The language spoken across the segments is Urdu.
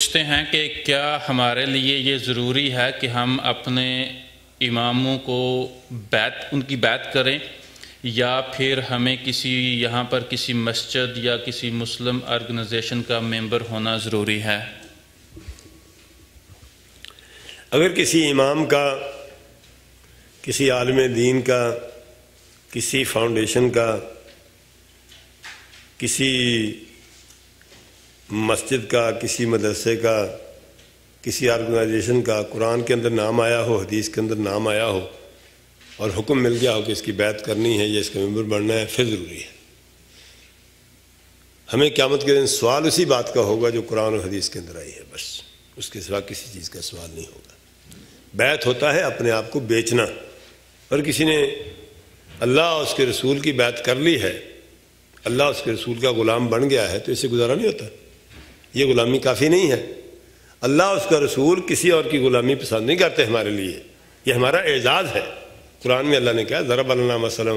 پوچھتے ہیں کہ کیا ہمارے لیے یہ ضروری ہے کہ ہم اپنے اماموں کو ان کی بیعت کریں، یا پھر ہمیں یہاں پر کسی مسجد یا کسی مسلم آرگنائزیشن کا ممبر ہونا ضروری ہے؟ اگر کسی امام کا، کسی عالم دین کا، کسی فاؤنڈیشن کا، کسی مسجد کا، کسی مدرسے کا، کسی آرگنائزیشن کا قرآن کے اندر نام آیا ہو، حدیث کے اندر نام آیا ہو اور حکم مل گیا ہو کہ اس کی بیعت کرنی ہے یا اس کا ممبر بننا ہے، پھر ضروری ہے۔ ہمیں قیامت کے دن سوال اسی بات کا ہوگا جو قرآن اور حدیث کے اندر آئی ہے، بس اس کے سوا کسی چیز کا سوال نہیں ہوگا۔ بیعت ہوتا ہے اپنے آپ کو بیچنا، اور کسی نے اللہ اور اس کے رسول کی بیعت کر لی ہے، اللہ اس کے رسول کا غلام بن گیا ہے، تو اسے گزارا نہیں ہوتا۔ یہ غلامی کافی نہیں ہے۔ اللہ اس کا رسول کسی اور کی غلامی پسند نہیں کرتے ہمارے لیے، یہ ہمارا اعزاز ہے۔ قرآن میں اللہ نے کہا ضرب اللہ مثلا،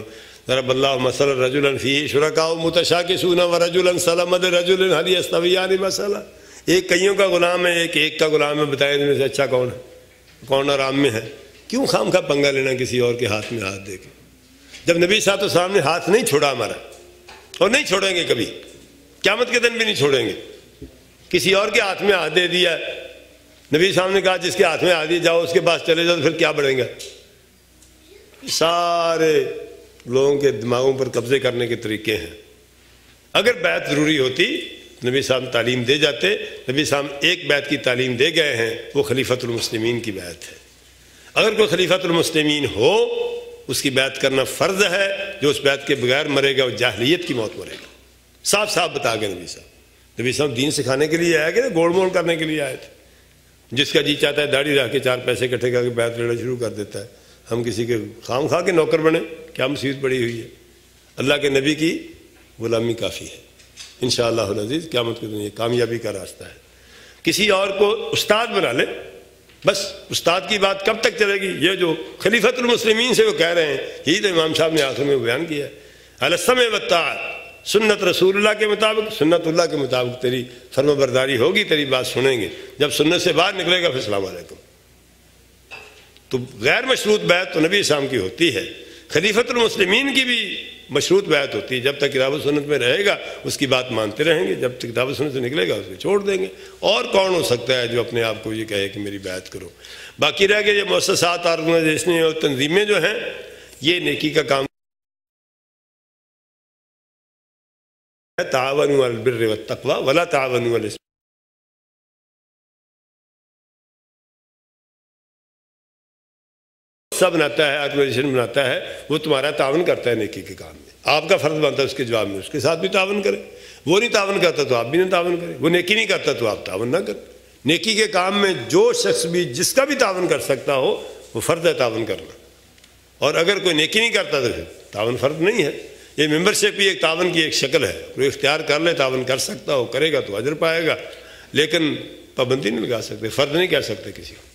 ضرب اللہ مثلا رجلا فیہ شرکاء متشاکسون ورجلا سلما لرجل هل یستویان مثلا۔ ایک کئیوں کا غلام ہے، ایک کا غلام ہے، بتائیں ان میں سے اچھا کون ہے، کون آرام میں ہے؟ کیوں خام خواہ پنگا لینا کسی اور کے ہاتھ میں ہاتھ دے کے؟ جب نبی صلی اللہ علیہ وسلم نے ہاتھ نہیں چھوڑا ہمارا، اور نہیں چھوڑیں گے کبھی، قیامت کے دن بھی نہیں چھوڑیں گے، کسی اور کے ہاتھ میں ہاتھ دے دیا، نبی صاحب نے کہا جس کے ہاتھ میں ہاتھ دیا جاؤ اس کے پاس چلے جاؤ، تو پھر کیا بڑھیں گا؟ سارے لوگوں کے دماغوں پر قبضے کرنے کے طریقے ہیں۔ اگر بیعت ضروری ہوتی نبی صاحب تعلیم دے جاتے۔ نبی صاحب ایک بیعت کی تعلیم دے گئے ہیں، وہ خلیفۃ المسلمین کی بیعت ہے۔ اگر کوئی خلیفۃ المسلمین ہو، اس کی بیعت کرنا فرض ہے، جو اس بیعت کے بغیر مرے گا وہ جاہلیت کی موت مرے گا۔ صاف صاف بتا گئے نبی صاحب۔ نبی صاحب دین سکھانے کے لیے آیا کہ گول مول کرنے کے لیے آئے تھے؟ جس کا جی چاہتا ہے داڑھی رکھ کے 4 پیسے اکٹھے کر کے بیعت لینا شروع کر دیتا ہے۔ ہم کسی کے خام خواہ کے نوکر بنے، کیا مصیبت پڑی ہوئی ہے؟ اللہ کے نبی کی غلامی کافی ہے۔ انشاءاللہ العزیز قیامت کے دن یہ کامیابی کا راستہ ہے۔ کسی اور کو استاد بنا لے، بس استاد کی بات کب تک چلے گی؟ یہ جو خلیفۃ المسلمین سے وہ کہہ رہے ہیں، یہی تو امام صاحب نے آخر میں بیان کیا ہے، علی السمع والطاعۃ، سنت رسول اللہ کے مطابق، سنت اللہ کے مطابق تیری فرما برداری ہوگی، تیری بات سنیں گے۔ جب سنت سے باہر نکلے گا پھر السلام علیکم۔ تو غیر مشروط بیعت تو نبی اسلام کی ہوتی ہے، خلیفۃ المسلمین کی بھی مشروط بیعت ہوتی ہے۔ جب تک کتاب و سنت میں رہے گا اس کی بات مانتے رہیں گے، جب تک کتاب و سنت سے نکلے گا اس کو چھوڑ دیں گے۔ اور کون ہو سکتا ہے جو اپنے آپ کو یہ کہے کہ میری بیعت کرو؟ باقی رہ گئے یہ مؤسسات، آرگنائزیشنیں اور تنظیمیں جو ہیں، یہ نیکی کا کام ہے۔ تعاونوا علی البر والتقوی ولا تعاونوا علی بناتا ہے، آرگنائزیشن بناتا ہے، وہ تمہارا تعاون کرتا ہے نیکی کے کام میں، آپ کا فرض بنتا ہے اس کے جواب میں اس کے ساتھ بھی تعاون کرے۔ وہ نہیں تعاون کرتا تو آپ بھی نہ تعاون کریں، وہ نیکی نہیں کرتا تو آپ تعاون نہ کریں۔ نیکی کے کام میں جو شخص بھی جس کا بھی تعاون کر سکتا ہو وہ فرض ہے تعاون کرنا، اور اگر کوئی نیکی نہیں کرتا تو پھر تعاون فرض نہیں ہے۔ یہ ممبرشپ بھی ایک تعاون کی ایک شکل ہے، کوئی اختیار کر لے تعاون کر سکتا ہو، کرے گا تو اجر پائے گا، لیکن پابندی نہیں لگا سکتے، فرض نہیں کہہ سکتے کسی کو۔